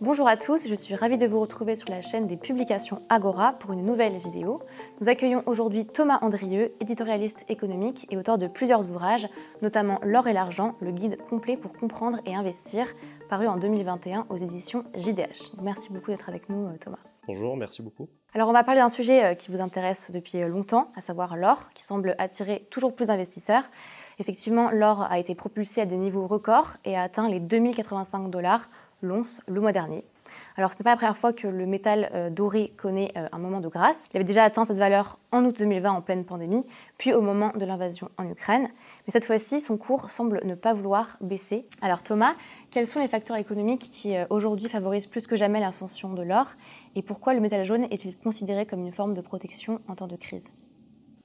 Bonjour à tous, je suis ravie de vous retrouver sur la chaîne des publications Agora pour une nouvelle vidéo. Nous accueillons aujourd'hui Thomas Andrieux, éditorialiste économique et auteur de plusieurs ouvrages, notamment L'or et l'argent, le guide complet pour comprendre et investir, paru en 2021 aux éditions JDH. Merci beaucoup d'être avec nous, Thomas. Bonjour, merci beaucoup. Alors on va parler d'un sujet qui vous intéresse depuis longtemps, à savoir l'or, qui semble attirer toujours plus d'investisseurs. Effectivement, l'or a été propulsé à des niveaux records et a atteint les 2085 $ l'once le mois dernier. Alors ce n'est pas la première fois que le métal doré connaît un moment de grâce. Il avait déjà atteint cette valeur en août 2020 en pleine pandémie, puis au moment de l'invasion en Ukraine. Mais cette fois-ci, son cours semble ne pas vouloir baisser. Alors Thomas, quels sont les facteurs économiques qui aujourd'hui favorisent plus que jamais l'ascension de l'or et pourquoi le métal jaune est-il considéré comme une forme de protection en temps de crise?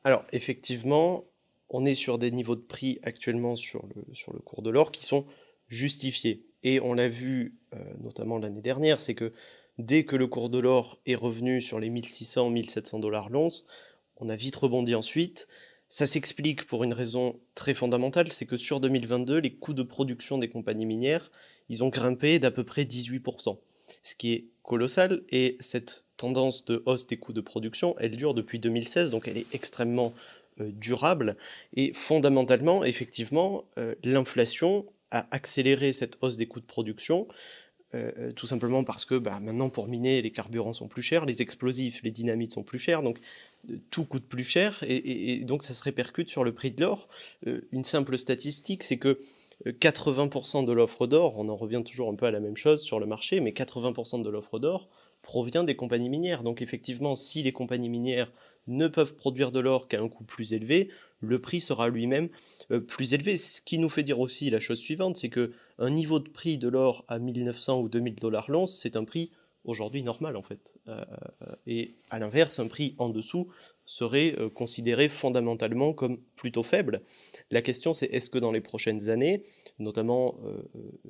Alors effectivement, on est sur des niveaux de prix actuellement sur le cours de l'or qui sont justifiés. Et on l'a vu notamment l'année dernière, c'est que dès que le cours de l'or est revenu sur les 1600-1700 $ l'once, on a vite rebondi ensuite. Ça s'explique pour une raison très fondamentale, c'est que sur 2022, les coûts de production des compagnies minières, ils ont grimpé d'à peu près 18%, ce qui est colossal, et cette tendance de hausse des coûts de production, elle dure depuis 2016, donc elle est extrêmement durable, et fondamentalement, effectivement, l'inflation a accéléré cette hausse des coûts de production, tout simplement parce que maintenant pour miner, les carburants sont plus chers, les explosifs, les dynamites sont plus chers, donc tout coûte plus cher, et donc ça se répercute sur le prix de l'or. Une simple statistique, c'est que 80% de l'offre d'or, on en revient toujours un peu à la même chose sur le marché, mais 80% de l'offre d'or provient des compagnies minières. Donc effectivement, si les compagnies minières ne peuvent produire de l'or qu'à un coût plus élevé, le prix sera lui-même plus élevé. Ce qui nous fait dire aussi la chose suivante, c'est que un niveau de prix de l'or à 1900 ou 2000 $ l'once, c'est un prix aujourd'hui normal en fait. Et à l'inverse, un prix en dessous serait considéré fondamentalement comme plutôt faible. La question c'est est-ce que dans les prochaines années, notamment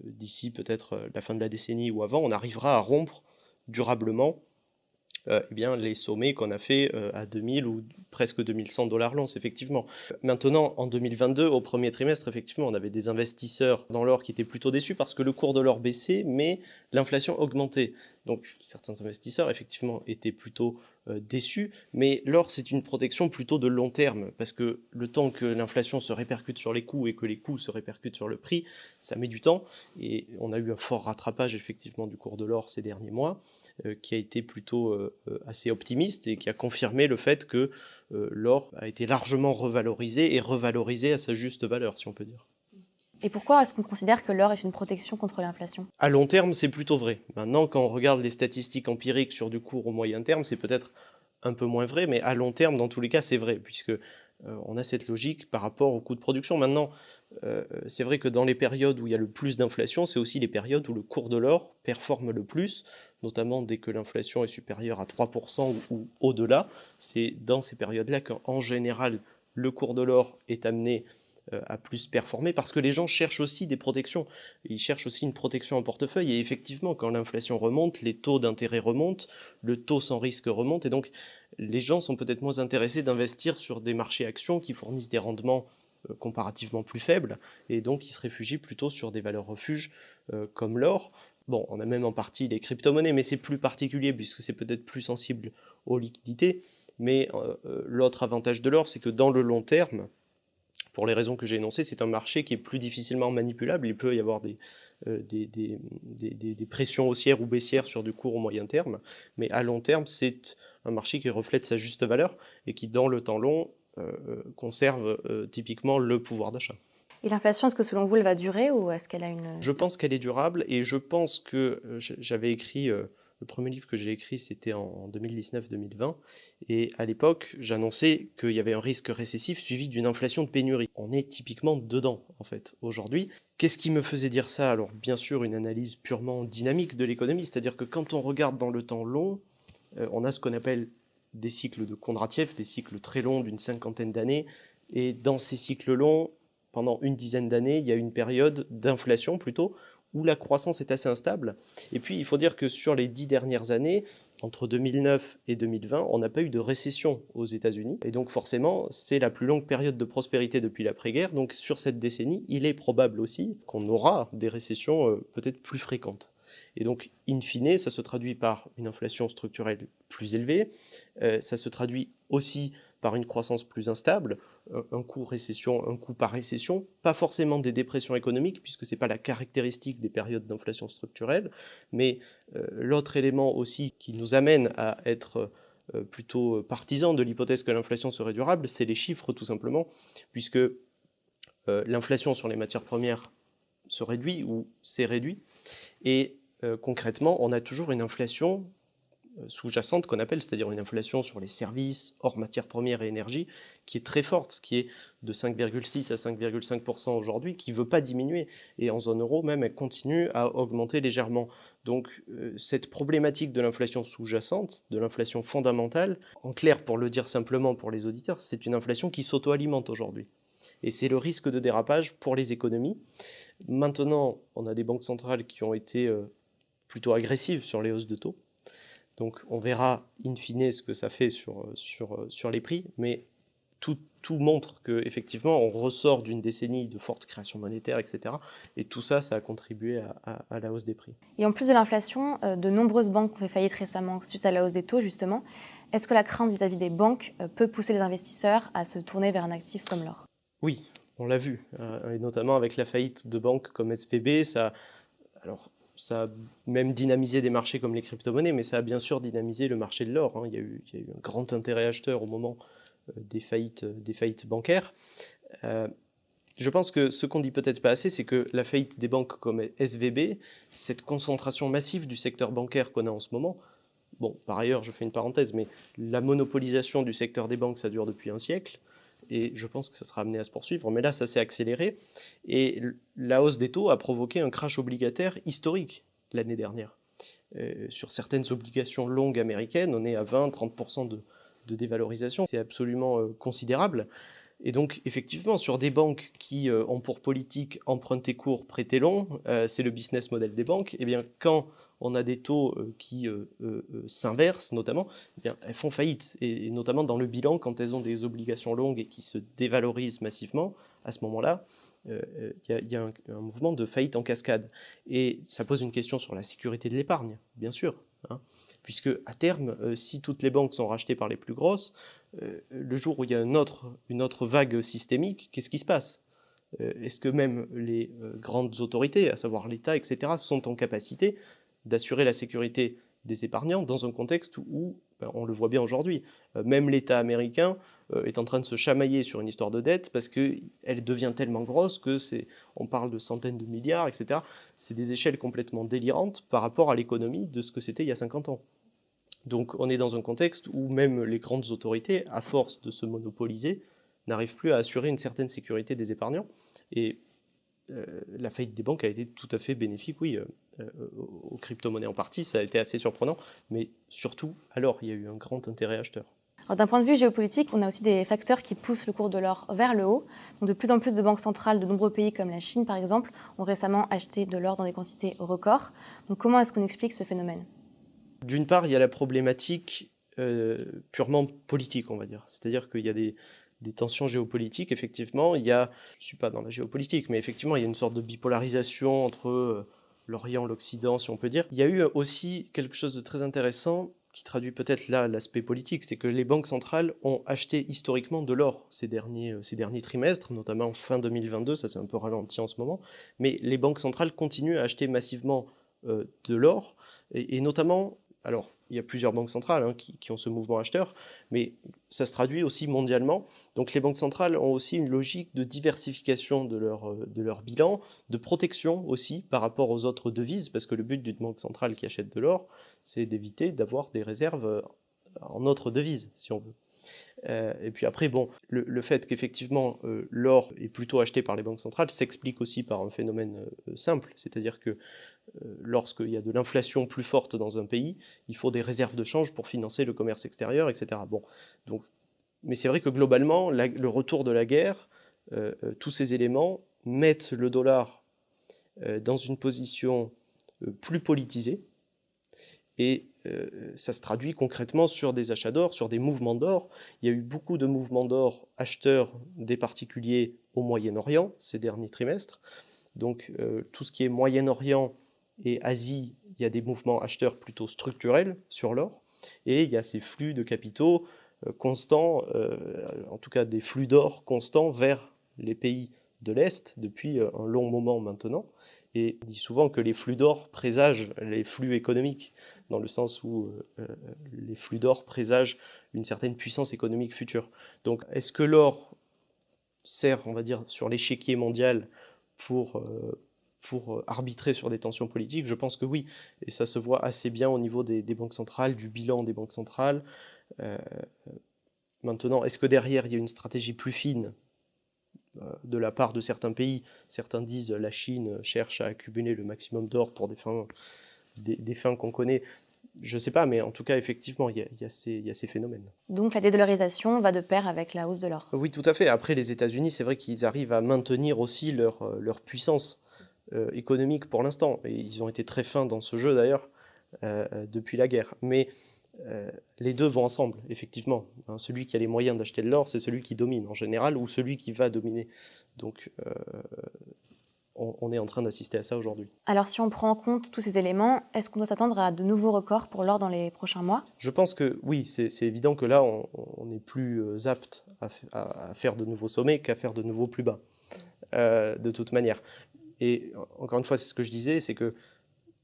d'ici peut-être la fin de la décennie ou avant, on arrivera à rompre durablement eh bien, les sommets qu'on a fait à 2000 ou presque 2100 $ l'once, effectivement. Maintenant, en 2022, au premier trimestre, effectivement, on avait des investisseurs dans l'or qui étaient plutôt déçus parce que le cours de l'or baissait, mais l'inflation augmentait. Donc, certains investisseurs, effectivement, étaient plutôt déçus, mais l'or, c'est une protection plutôt de long terme, parce que le temps que l'inflation se répercute sur les coûts et que les coûts se répercutent sur le prix, ça met du temps, et on a eu un fort rattrapage, effectivement, du cours de l'or ces derniers mois, qui a été plutôt assez optimiste et qui a confirmé le fait que l'or a été largement revalorisé et revalorisé à sa juste valeur, si on peut dire. Et pourquoi est-ce qu'on considère que l'or est une protection contre l'inflation? À long terme, c'est plutôt vrai. Maintenant, quand on regarde les statistiques empiriques sur du court au moyen terme, c'est peut-être un peu moins vrai, mais à long terme, dans tous les cas, c'est vrai, puisque on a cette logique par rapport au coût de production. Maintenant, c'est vrai que dans les périodes où il y a le plus d'inflation, c'est aussi les périodes où le cours de l'or performe le plus, notamment dès que l'inflation est supérieure à 3% ou au-delà. C'est dans ces périodes-là qu'en général, le cours de l'or est amené à plus performer, parce que les gens cherchent aussi des protections. Ils cherchent aussi une protection en portefeuille, et effectivement, quand l'inflation remonte, les taux d'intérêt remontent, le taux sans risque remonte, et donc les gens sont peut-être moins intéressés d'investir sur des marchés actions qui fournissent des rendements comparativement plus faibles, et donc ils se réfugient plutôt sur des valeurs refuges comme l'or. Bon, on a même en partie les crypto-monnaies, mais c'est plus particulier puisque c'est peut-être plus sensible aux liquidités. Mais l'autre avantage de l'or, c'est que dans le long terme, pour les raisons que j'ai énoncées, c'est un marché qui est plus difficilement manipulable. Il peut y avoir des pressions haussières ou baissières sur du court ou moyen terme, mais à long terme, c'est un marché qui reflète sa juste valeur et qui, dans le temps long, conserve typiquement le pouvoir d'achat. Et l'inflation, est-ce que selon vous, elle va durer ou est-ce qu'elle a une... Je pense qu'elle est durable, et je pense que j'avais écrit, le premier livre que j'ai écrit, c'était en 2019-2020, et à l'époque, j'annonçais qu'il y avait un risque récessif suivi d'une inflation de pénurie. On est typiquement dedans, en fait, aujourd'hui. Qu'est-ce qui me faisait dire ça? Alors, bien sûr, une analyse purement dynamique de l'économie, c'est-à-dire que quand on regarde dans le temps long, on a ce qu'on appelle des cycles de Kondratiev, des cycles très longs d'une cinquantaine d'années, et dans ces cycles longs, pendant une dizaine d'années, il y a une période d'inflation plutôt, où la croissance est assez instable. Et puis, il faut dire que sur les 10 dernières années, entre 2009 et 2020, on n'a pas eu de récession aux États-Unis. Et donc, forcément, c'est la plus longue période de prospérité depuis l'après-guerre. Donc, sur cette décennie, il est probable aussi qu'on aura des récessions peut-être plus fréquentes. Et donc, in fine, ça se traduit par une inflation structurelle plus élevée, ça se traduit aussi par une croissance plus instable, un coup récession, un coup par récession, pas forcément des dépressions économiques, puisque ce n'est pas la caractéristique des périodes d'inflation structurelle, mais l'autre élément aussi qui nous amène à être plutôt partisans de l'hypothèse que l'inflation serait durable, c'est les chiffres tout simplement, puisque l'inflation sur les matières premières se réduit ou s'est réduit, et concrètement, on a toujours une inflation sous-jacente qu'on appelle, c'est-à-dire une inflation sur les services, hors matières premières et énergie, qui est très forte, qui est de 5,6 à 5,5% aujourd'hui, qui ne veut pas diminuer. Et en zone euro, même, elle continue à augmenter légèrement. Donc cette problématique de l'inflation sous-jacente, de l'inflation fondamentale, en clair, pour le dire simplement pour les auditeurs, c'est une inflation qui s'auto-alimente aujourd'hui. Et c'est le risque de dérapage pour les économies. Maintenant, on a des banques centrales qui ont été plutôt agressives sur les hausses de taux. Donc on verra in fine ce que ça fait sur les prix, mais tout montre qu'effectivement on ressort d'une décennie de forte création monétaire, etc. Et tout ça, ça a contribué à la hausse des prix. Et en plus de l'inflation, de nombreuses banques ont fait faillite récemment suite à la hausse des taux, justement. Est-ce que la crainte vis-à-vis des banques peut pousser les investisseurs à se tourner vers un actif comme l'or? Oui, on l'a vu, et notamment avec la faillite de banques comme SVB, ça a même dynamisé des marchés comme les crypto-monnaies, mais ça a bien sûr dynamisé le marché de l'or. Il y a eu un grand intérêt acheteur au moment des faillites bancaires. Je pense que ce qu'on dit peut-être pas assez, c'est que la faillite des banques comme SVB, cette concentration massive du secteur bancaire qu'on a en ce moment, bon, par ailleurs, je fais une parenthèse, mais la monopolisation du secteur des banques, ça dure depuis un siècle, et je pense que ça sera amené à se poursuivre, mais là, ça s'est accéléré, et la hausse des taux a provoqué un crash obligataire historique l'année dernière. Sur certaines obligations longues américaines, on est à 20-30% de dévalorisation, c'est absolument considérable. Et donc, effectivement, sur des banques qui ont pour politique emprunter court, prêter long, c'est le business model des banques, et bien quand on a des taux qui s'inversent notamment, eh bien, elles font faillite. Et notamment dans le bilan, quand elles ont des obligations longues et qui se dévalorisent massivement, à ce moment-là, il y a un mouvement de faillite en cascade. Et ça pose une question sur la sécurité de l'épargne, bien sûr. Hein, puisque à terme, si toutes les banques sont rachetées par les plus grosses, le jour où il y a une autre vague systémique, qu'est-ce qui se passe? Est-ce que même les grandes autorités, à savoir l'État, etc., sont en capacité d'assurer la sécurité des épargnants dans un contexte où, on le voit bien aujourd'hui, même l'État américain est en train de se chamailler sur une histoire de dette parce qu'elle devient tellement grosse on parle de centaines de milliards, etc. C'est des échelles complètement délirantes par rapport à l'économie de ce que c'était il y a 50 ans. Donc on est dans un contexte où même les grandes autorités, à force de se monopoliser, n'arrivent plus à assurer une certaine sécurité des épargnants. Et la faillite des banques a été tout à fait bénéfique, oui, aux crypto-monnaies en partie, ça a été assez surprenant, mais surtout, alors, il y a eu un grand intérêt acheteur. D'un point de vue géopolitique, on a aussi des facteurs qui poussent le cours de l'or vers le haut. Donc, de plus en plus de banques centrales de nombreux pays comme la Chine, par exemple, ont récemment acheté de l'or dans des quantités records. Donc, comment est-ce qu'on explique ce phénomène? D'une part, il y a la problématique purement politique, on va dire. C'est-à-dire qu'il y a des tensions géopolitiques, effectivement. Je ne suis pas dans la géopolitique, mais effectivement, il y a une sorte de bipolarisation entre l'Orient, l'Occident, si on peut dire. Il y a eu aussi quelque chose de très intéressant qui traduit peut-être là l'aspect politique, c'est que les banques centrales ont acheté historiquement de l'or ces derniers trimestres, notamment fin 2022, ça s'est un peu ralenti en ce moment, mais les banques centrales continuent à acheter massivement de l'or, et notamment, alors il y a plusieurs banques centrales qui ont ce mouvement acheteur, mais ça se traduit aussi mondialement. Donc les banques centrales ont aussi une logique de diversification de leur bilan, de protection aussi par rapport aux autres devises, parce que le but d'une banque centrale qui achète de l'or, c'est d'éviter d'avoir des réserves en autres devises, si on veut. Et puis après, bon, le fait qu'effectivement l'or est plutôt acheté par les banques centrales s'explique aussi par un phénomène simple, c'est-à-dire que lorsqu'il y a de l'inflation plus forte dans un pays, il faut des réserves de change pour financer le commerce extérieur, etc. Bon, donc, mais c'est vrai que globalement, le retour de la guerre, tous ces éléments mettent le dollar dans une position plus politisée, et ça se traduit concrètement sur des achats d'or, sur des mouvements d'or. Il y a eu beaucoup de mouvements d'or acheteurs des particuliers au Moyen-Orient ces derniers trimestres. Donc tout ce qui est Moyen-Orient et Asie, il y a des mouvements acheteurs plutôt structurels sur l'or, et il y a ces flux de capitaux constants, en tout cas des flux d'or constants vers les pays de l'Est depuis un long moment maintenant. Et on dit souvent que les flux d'or présagent les flux économiques, dans le sens où les flux d'or présagent une certaine puissance économique future. Donc est-ce que l'or sert, on va dire, sur l'échiquier mondial pour, arbitrer sur des tensions politiques? Je pense que oui, et ça se voit assez bien au niveau des banques centrales, du bilan des banques centrales. Euh, Maintenant, est-ce que derrière, il y a une stratégie plus fine de la part de certains pays? Certains disent la Chine cherche à accumuler le maximum d'or pour des fins qu'on connaît. Je ne sais pas, mais en tout cas, effectivement, il y a ces phénomènes. Donc la dédollarisation va de pair avec la hausse de l'or. Oui, tout à fait. Après, les États-Unis, c'est vrai qu'ils arrivent à maintenir aussi leur puissance économique pour l'instant. Et ils ont été très fins dans ce jeu, d'ailleurs, depuis la guerre. Mais les deux vont ensemble, effectivement. Hein, celui qui a les moyens d'acheter de l'or, c'est celui qui domine en général, ou celui qui va dominer. Donc, on est en train d'assister à ça aujourd'hui. Alors si on prend en compte tous ces éléments, est-ce qu'on doit s'attendre à de nouveaux records pour l'or dans les prochains mois? Je pense que oui, c'est évident que là, on est plus apte à faire de nouveaux sommets qu'à faire de nouveaux plus bas, de toute manière. Et encore une fois, c'est ce que je disais, c'est que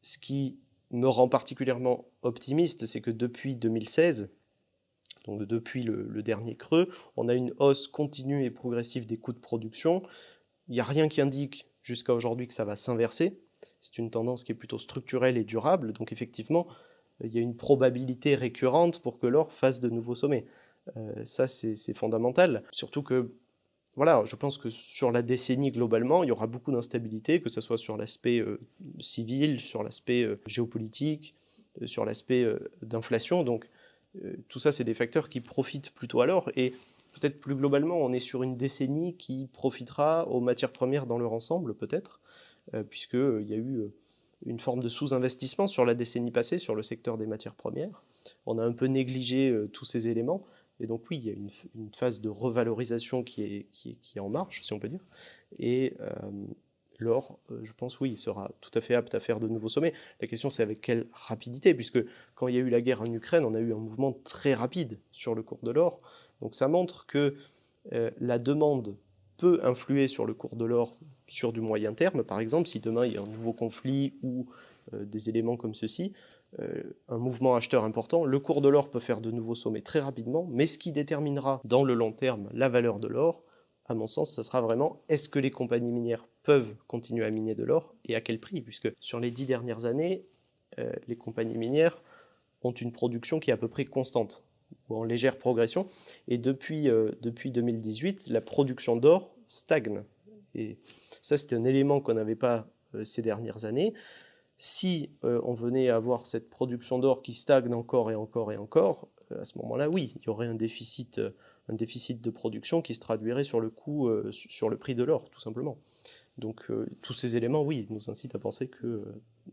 ce qui me rend particulièrement optimiste, c'est que depuis 2016, donc depuis le dernier creux, on a une hausse continue et progressive des coûts de production. Il n'y a rien qui indique jusqu'à aujourd'hui que ça va s'inverser. C'est une tendance qui est plutôt structurelle et durable. Donc effectivement, il y a une probabilité récurrente pour que l'or fasse de nouveaux sommets. Ça, c'est fondamental. Surtout que, voilà, je pense que sur la décennie globalement, il y aura beaucoup d'instabilité, que ce soit sur l'aspect civil, sur l'aspect géopolitique, sur l'aspect d'inflation. Donc tout ça, c'est des facteurs qui profitent plutôt à l'or. Et peut-être plus globalement, on est sur une décennie qui profitera aux matières premières dans leur ensemble, peut-être, puisqu'il y a eu une forme de sous-investissement sur la décennie passée sur le secteur des matières premières. On a un peu négligé tous ces éléments. Et donc oui, il y a une phase de revalorisation qui est en marche, si on peut dire. Et l'or, je pense, oui, il sera tout à fait apte à faire de nouveaux sommets. La question, c'est avec quelle rapidité, puisque quand il y a eu la guerre en Ukraine, on a eu un mouvement très rapide sur le cours de l'or. Donc ça montre que la demande peut influer sur le cours de l'or sur du moyen terme. Par exemple, si demain il y a un nouveau conflit ou des éléments comme ceci, un mouvement acheteur important, le cours de l'or peut faire de nouveaux sommets très rapidement, mais ce qui déterminera dans le long terme la valeur de l'or, à mon sens, ça sera vraiment est-ce que les compagnies minières peuvent continuer à miner de l'or et à quel prix, puisque sur les 10 dernières années, les compagnies minières ont une production qui est à peu près constante ou en légère progression, et depuis 2018, la production d'or stagne. Et ça, c'est un élément qu'on n'avait pas ces dernières années. Si on venait à avoir cette production d'or qui stagne encore et encore et encore, à ce moment-là, oui, il y aurait un déficit de production qui se traduirait sur le coût, sur le prix de l'or, tout simplement. Donc tous ces éléments, oui, nous incitent à penser que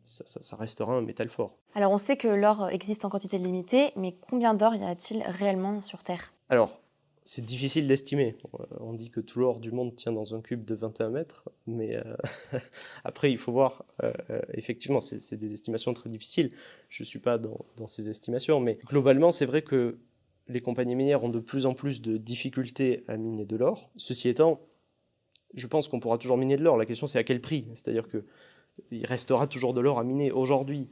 ça restera un métal fort. Alors on sait que l'or existe en quantité limitée, mais combien d'or y a-t-il réellement sur Terre? Alors, c'est difficile d'estimer. On dit que tout l'or du monde tient dans un cube de 21 mètres, mais après, il faut voir. Effectivement, c'est des estimations très difficiles. Je ne suis pas dans ces estimations, mais globalement, c'est vrai que les compagnies minières ont de plus en plus de difficultés à miner de l'or. Ceci étant, je pense qu'on pourra toujours miner de l'or. La question, c'est à quel prix? C'est-à-dire qu'il restera toujours de l'or à miner. Aujourd'hui,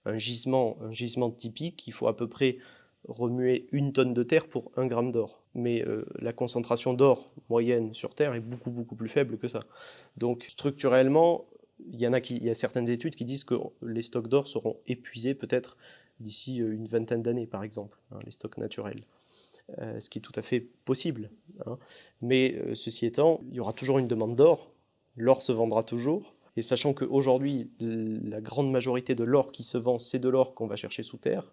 un gisement typique, il faut à peu près remuer 1 tonne de terre pour 1 gramme d'or. Mais la concentration d'or moyenne sur Terre est beaucoup, beaucoup plus faible que ça. Donc structurellement, il y a certaines études qui disent que les stocks d'or seront épuisés peut-être d'ici une vingtaine d'années, par exemple, hein, les stocks naturels. Ce qui est tout à fait possible. Hein. Mais ceci étant, il y aura toujours une demande d'or, l'or se vendra toujours, et sachant qu'aujourd'hui, la grande majorité de l'or qui se vend, c'est de l'or qu'on va chercher sous terre,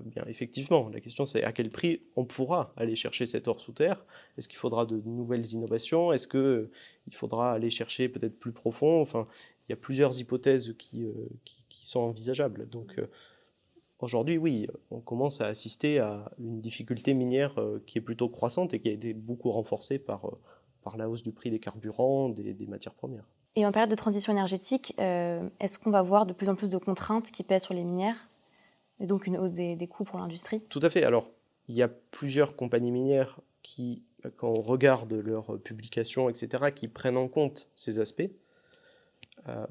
bien effectivement, la question c'est à quel prix on pourra aller chercher cet or sous terre. Est-ce qu'il faudra de nouvelles innovations? Est-ce qu'il faudra aller chercher peut-être plus profond? Enfin, il y a plusieurs hypothèses qui sont envisageables. Donc aujourd'hui, oui, on commence à assister à une difficulté minière qui est plutôt croissante et qui a été beaucoup renforcée par la hausse du prix des carburants, des matières premières. Et en période de transition énergétique, est-ce qu'on va voir de plus en plus de contraintes qui pèsent sur les minières et donc une hausse des coûts pour l'industrie? Tout à fait. Alors, il y a plusieurs compagnies minières qui, quand on regarde leurs publications, etc., qui prennent en compte ces aspects.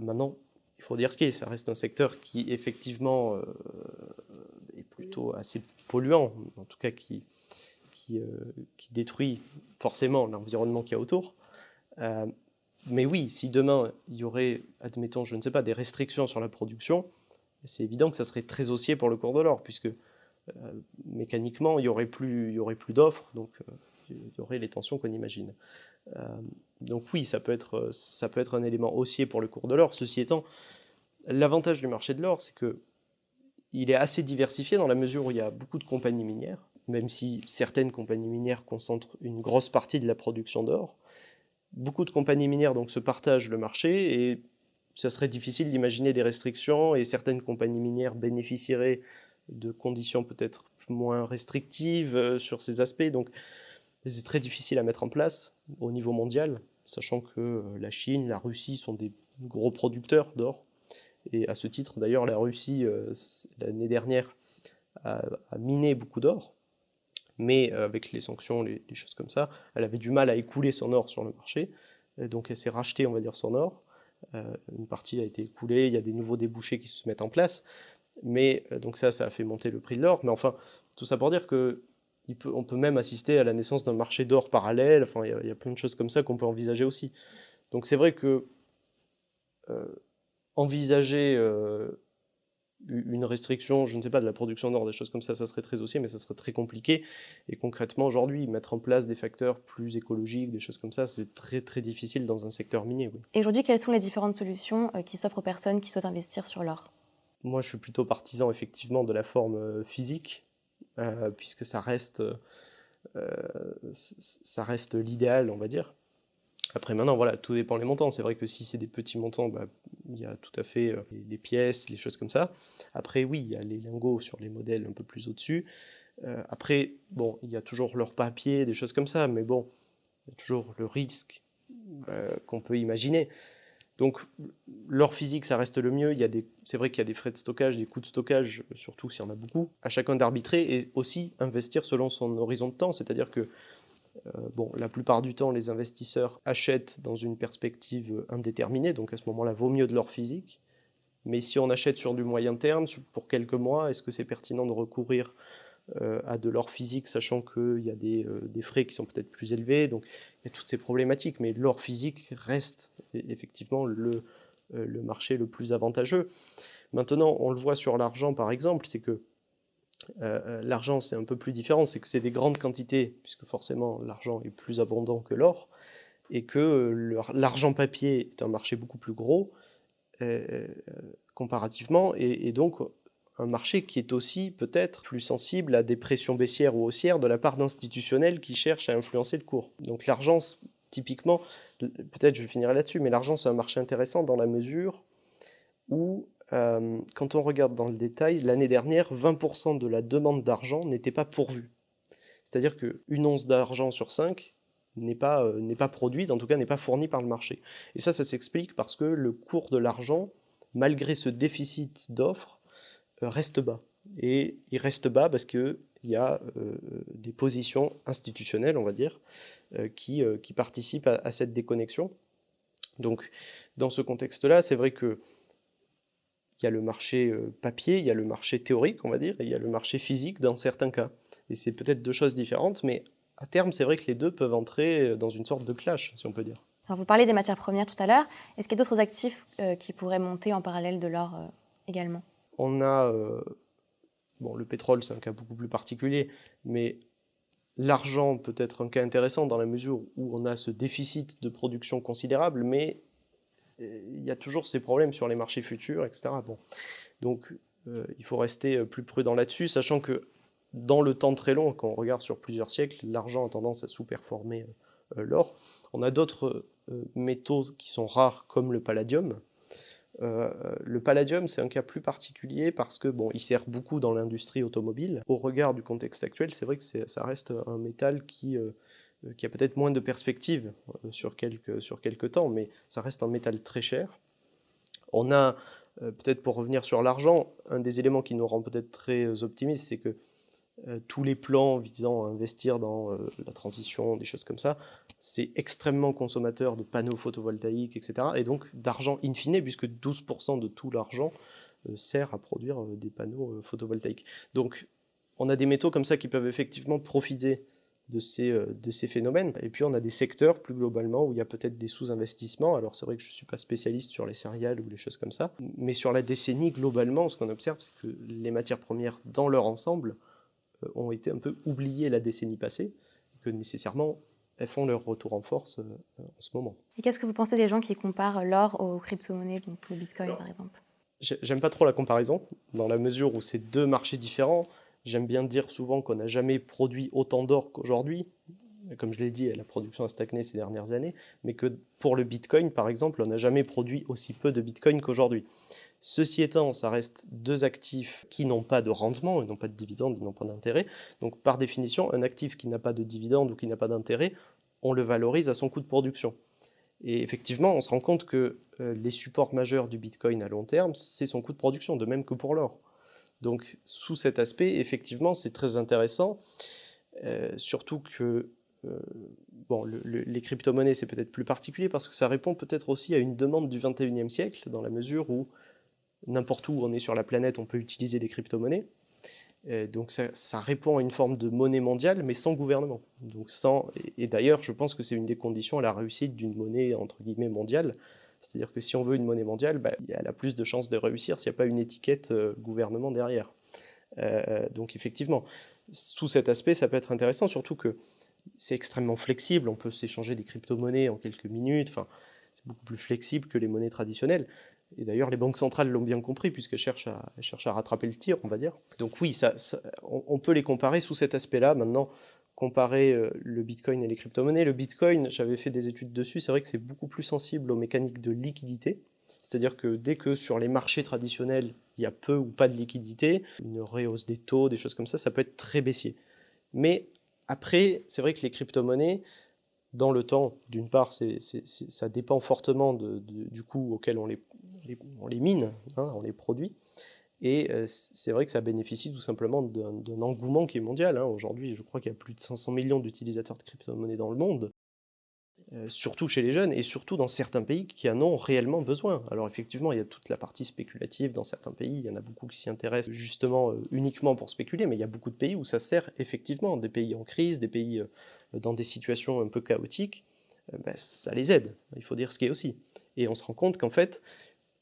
Maintenant, il faut dire ce qui est, ça reste un secteur qui, effectivement, est plutôt assez polluant, en tout cas qui détruit forcément l'environnement qu'il y a autour. Mais oui, si demain, il y aurait, admettons, je ne sais pas, des restrictions sur la production, c'est évident que ça serait très haussier pour le cours de l'or, puisque mécaniquement, il n'y aurait plus d'offres, donc il y aurait les tensions qu'on imagine. Donc oui, ça peut être un élément haussier pour le cours de l'or. Ceci étant, l'avantage du marché de l'or, c'est qu'il est assez diversifié dans la mesure où il y a beaucoup de compagnies minières, même si certaines compagnies minières concentrent une grosse partie de la production d'or. Beaucoup de compagnies minières donc, se partagent le marché et ça serait difficile d'imaginer des restrictions et certaines compagnies minières bénéficieraient de conditions peut-être moins restrictives sur ces aspects. Donc c'est très difficile à mettre en place au niveau mondial, sachant que la Chine, la Russie sont des gros producteurs d'or. Et à ce titre, d'ailleurs, la Russie, l'année dernière, a miné beaucoup d'or. Mais avec les sanctions, les choses comme ça, elle avait du mal à écouler son or sur le marché. Et donc elle s'est rachetée, on va dire, son or. Une partie a été écoulée, il y a des nouveaux débouchés qui se mettent en place. Mais donc ça a fait monter le prix de l'or. Mais enfin, tout ça pour dire que on peut même assister à la naissance d'un marché d'or parallèle. Enfin, il y a plein de choses comme ça qu'on peut envisager aussi. Donc c'est vrai que envisager une restriction, je ne sais pas, de la production d'or, des choses comme ça serait très haussier, mais ça serait très compliqué. Et concrètement, aujourd'hui, mettre en place des facteurs plus écologiques, des choses comme ça, c'est très très difficile dans un secteur minier. Oui. Et aujourd'hui, quelles sont les différentes solutions qui s'offrent aux personnes qui souhaitent investir sur l'or? Moi, je suis plutôt partisan, effectivement, de la forme physique, puisque ça reste l'idéal, on va dire. Après, maintenant, voilà, tout dépend des montants. C'est vrai que si c'est des petits montants, bah, il y a tout à fait les pièces, les choses comme ça. Après, oui, il y a les lingots sur les modèles un peu plus au-dessus. Après, bon, il y a toujours leur papier, des choses comme ça, mais bon, il y a toujours le risque qu'on peut imaginer. Donc, l'or physique, ça reste le mieux. C'est vrai qu'il y a des frais de stockage, des coûts de stockage, surtout s'il y en a beaucoup. À chacun d'arbitrer et aussi investir selon son horizon de temps. C'est-à-dire que bon, la plupart du temps, les investisseurs achètent dans une perspective indéterminée, donc à ce moment-là, vaut mieux de l'or physique. Mais si on achète sur du moyen terme, pour quelques mois, est-ce que c'est pertinent de recourir à de l'or physique, sachant qu'il y a des frais qui sont peut-être plus élevés, donc il y a toutes ces problématiques, mais l'or physique reste effectivement le marché le plus avantageux. Maintenant, on le voit sur l'argent, par exemple, c'est que l'argent, c'est un peu plus différent, c'est que c'est des grandes quantités, puisque forcément l'argent est plus abondant que l'or, et que l'argent papier est un marché beaucoup plus gros comparativement, et donc un marché qui est aussi peut-être plus sensible à des pressions baissières ou haussières de la part d'institutionnels qui cherchent à influencer le cours. Donc l'argent, typiquement, peut-être je finirai là-dessus, mais l'argent c'est un marché intéressant dans la mesure où quand on regarde dans le détail, l'année dernière, 20% de la demande d'argent n'était pas pourvue. C'est-à-dire qu'une once d'argent sur 5 n'est pas produite, en tout cas n'est pas fournie par le marché. Et ça s'explique parce que le cours de l'argent, malgré ce déficit d'offres, reste bas. Et il reste bas parce qu'il y a des positions institutionnelles, on va dire, qui participent à cette déconnexion. Donc, dans ce contexte-là, c'est vrai que il y a le marché papier, il y a le marché théorique, on va dire, et il y a le marché physique dans certains cas. Et c'est peut-être deux choses différentes, mais à terme, c'est vrai que les deux peuvent entrer dans une sorte de clash, si on peut dire. Alors, vous parlez des matières premières tout à l'heure. Est-ce qu'il y a d'autres actifs qui pourraient monter en parallèle de l'or également? On a, bon, le pétrole, c'est un cas beaucoup plus particulier, mais l'argent peut être un cas intéressant dans la mesure où on a ce déficit de production considérable, mais il y a toujours ces problèmes sur les marchés futurs, etc. Bon. Donc, il faut rester plus prudent là-dessus, sachant que dans le temps très long, quand on regarde sur plusieurs siècles, l'argent a tendance à sous-performer l'or. On a d'autres métaux qui sont rares, comme le palladium. Le palladium, c'est un cas plus particulier parce que bon, il sert beaucoup dans l'industrie automobile. Au regard du contexte actuel, c'est vrai que ça reste un métal qui qui a peut-être moins de perspectives sur quelques temps, mais ça reste un métal très cher. On a, peut-être pour revenir sur l'argent, un des éléments qui nous rend peut-être très optimistes, c'est que tous les plans visant à investir dans la transition, des choses comme ça, c'est extrêmement consommateur de panneaux photovoltaïques, etc. Et donc d'argent in fine, puisque 12% de tout l'argent sert à produire des panneaux photovoltaïques. Donc on a des métaux comme ça qui peuvent effectivement profiter de ces phénomènes. Et puis on a des secteurs plus globalement où il y a peut-être des sous-investissements. Alors c'est vrai que je ne suis pas spécialiste sur les céréales ou les choses comme ça, mais sur la décennie globalement, ce qu'on observe, c'est que les matières premières dans leur ensemble ont été un peu oubliées la décennie passée, que nécessairement elles font leur retour en force en ce moment. Et qu'est-ce que vous pensez des gens qui comparent l'or aux crypto-monnaies, donc le Bitcoin par exemple? J'aime pas trop la comparaison, dans la mesure où c'est deux marchés différents. J'aime bien dire souvent qu'on n'a jamais produit autant d'or qu'aujourd'hui. Comme je l'ai dit, la production a stagné ces dernières années, mais que pour le Bitcoin, par exemple, on n'a jamais produit aussi peu de Bitcoin qu'aujourd'hui. Ceci étant, ça reste deux actifs qui n'ont pas de rendement, ils n'ont pas de dividendes, ils n'ont pas d'intérêt. Donc par définition, un actif qui n'a pas de dividende ou qui n'a pas d'intérêt, on le valorise à son coût de production. Et effectivement, on se rend compte que les supports majeurs du Bitcoin à long terme, c'est son coût de production, de même que pour l'or. Donc sous cet aspect, effectivement, c'est très intéressant, surtout que bon, les crypto-monnaies, c'est peut-être plus particulier parce que ça répond peut-être aussi à une demande du 21e siècle, dans la mesure où n'importe où on est sur la planète, on peut utiliser des crypto-monnaies. Donc ça répond à une forme de monnaie mondiale, mais sans gouvernement. Donc et d'ailleurs, je pense que c'est une des conditions à la réussite d'une monnaie, entre guillemets, mondiale. C'est-à-dire que si on veut une monnaie mondiale, elle a plus de chances de réussir s'il n'y a pas une étiquette gouvernement derrière. Donc effectivement, sous cet aspect, ça peut être intéressant, surtout que c'est extrêmement flexible, on peut s'échanger des crypto-monnaies en quelques minutes, enfin, c'est beaucoup plus flexible que les monnaies traditionnelles. Et d'ailleurs, les banques centrales l'ont bien compris, puisqu'elles cherchent à rattraper le tir, on va dire. Donc oui, on peut les comparer sous cet aspect-là. Maintenant, comparer le Bitcoin et les crypto-monnaies. Le Bitcoin, j'avais fait des études dessus, c'est vrai que c'est beaucoup plus sensible aux mécaniques de liquidité. C'est-à-dire que dès que sur les marchés traditionnels, il y a peu ou pas de liquidité, une rehausse des taux, des choses comme ça peut être très baissier. Mais après, c'est vrai que les crypto-monnaies, dans le temps, d'une part, ça dépend fortement du coût auquel on les mine, hein, on les produit. Et c'est vrai que ça bénéficie tout simplement d'un engouement qui est mondial. Hein. Aujourd'hui, je crois qu'il y a plus de 500 millions d'utilisateurs de crypto-monnaies dans le monde, surtout chez les jeunes et surtout dans certains pays qui en ont réellement besoin. Alors effectivement, il y a toute la partie spéculative dans certains pays, il y en a beaucoup qui s'y intéressent justement uniquement pour spéculer, mais il y a beaucoup de pays où ça sert effectivement, des pays en crise, des pays dans des situations un peu chaotiques, ça les aide, il faut dire ce qui est aussi. Et on se rend compte qu'en fait,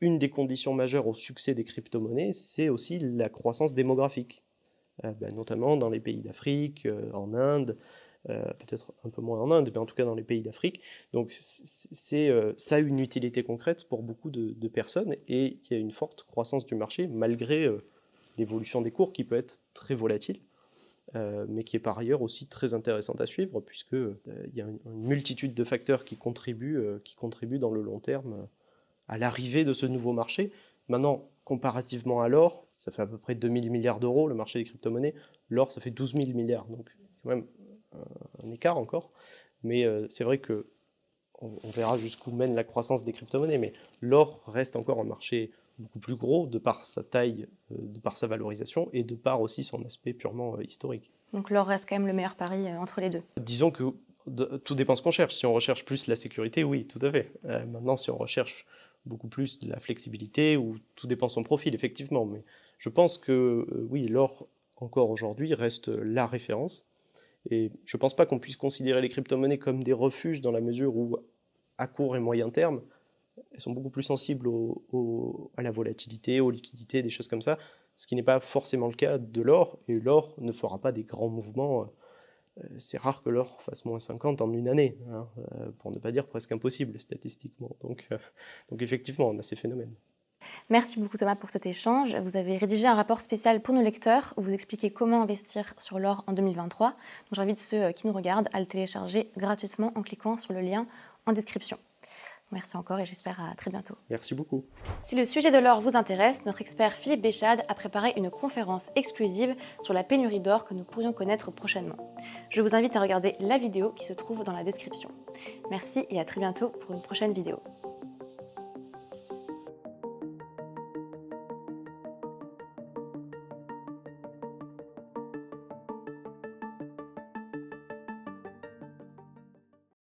une des conditions majeures au succès des crypto-monnaies, c'est aussi la croissance démographique, notamment dans les pays d'Afrique, en Inde, peut-être un peu moins en Inde, mais en tout cas dans les pays d'Afrique. Donc ça a une utilité concrète pour beaucoup de personnes, et il y a une forte croissance du marché, malgré l'évolution des cours qui peut être très volatile, mais qui est par ailleurs aussi très intéressante à suivre, puisqu'il y a une multitude de facteurs qui contribuent dans le long terme à l'arrivée de ce nouveau marché. Maintenant, comparativement à l'or, ça fait à peu près 2000 milliards d'euros, le marché des crypto-monnaies. L'or, ça fait 12 000 milliards, donc quand même un écart encore. Mais c'est vrai que on verra jusqu'où mène la croissance des crypto-monnaies, mais l'or reste encore un marché beaucoup plus gros de par sa taille, de par sa valorisation et de par aussi son aspect purement historique. Donc l'or reste quand même le meilleur pari entre les deux. Disons que tout dépend ce qu'on cherche. Si on recherche plus la sécurité, oui, tout à fait. Maintenant, si on recherche beaucoup plus de la flexibilité, ou tout dépend de son profil, effectivement. Mais je pense que oui, l'or, encore aujourd'hui, reste la référence. Et je ne pense pas qu'on puisse considérer les crypto-monnaies comme des refuges, dans la mesure où, à court et moyen terme, elles sont beaucoup plus sensibles à la volatilité, aux liquidités, des choses comme ça, ce qui n'est pas forcément le cas de l'or, et l'or ne fera pas des grands mouvements. C'est rare que l'or fasse moins 50 en une année, hein, pour ne pas dire presque impossible statistiquement. Donc effectivement, on a ces phénomènes. Merci beaucoup Thomas pour cet échange. Vous avez rédigé un rapport spécial pour nos lecteurs où vous expliquez comment investir sur l'or en 2023. Donc j'invite ceux qui nous regardent à le télécharger gratuitement en cliquant sur le lien en description. Merci encore et j'espère à très bientôt. Merci beaucoup. Si le sujet de l'or vous intéresse, notre expert Philippe Béchade a préparé une conférence exclusive sur la pénurie d'or que nous pourrions connaître prochainement. Je vous invite à regarder la vidéo qui se trouve dans la description. Merci et à très bientôt pour une prochaine vidéo.